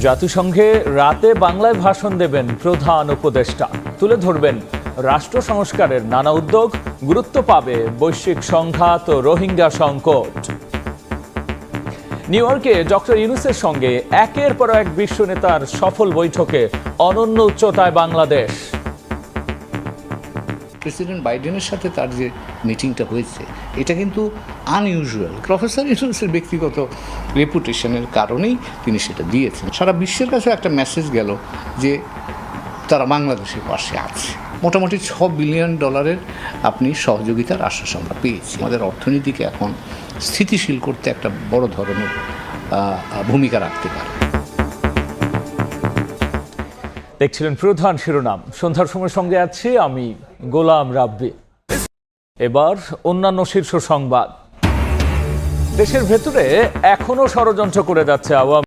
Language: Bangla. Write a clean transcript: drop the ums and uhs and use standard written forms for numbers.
জাতিসংঘে রাতে বাংলায় ভাষণ দেবেন প্রধান উপদেষ্টা। তুলে ধরবেন রাষ্ট্র সংস্কারের নানা উদ্যোগ, গুরুত্ব পাবে বৈশ্বিক সংঘাত ও রোহিঙ্গা সংকট। নিউ ইয়র্কে ডক্টর ইউনূসের সঙ্গে একের পর এক বিশ্ব নেতার সফল বৈঠকে অনন্য উচ্চতায় বাংলাদেশ। প্রেসিডেন্ট বাইডেনের সাথে তার যে মিটিংটা হয়েছে এটা কিন্তু আনইউজুয়াল। প্রফেসর ইউনূসের ব্যক্তিগত রেপুটেশনের কারণেই তিনি সেটা দিয়েছেন। সারা বিশ্বের কাছে একটা মেসেজ গেল যে তারা বাংলাদেশের পাশে আছে। মোটামুটি $6 বিলিয়ন আপনি সহযোগিতার আশ্বাস আমরা পেয়েছি। আমাদের অর্থনীতিকে এখন স্থিতিশীল করতে একটা বড় ধরনের ভূমিকা রাখতে পারে। দেখছিলেন প্রধান শিরোনাম। সন্ধ্যার সময় সঙ্গে আছি আমি গোলাম রাব্বি। এবার অন্যান্য শীর্ষ সংবাদ। দেশের ভেতরে এখনো ষড়যন্ত্র করে যাচ্ছে আওয়ামী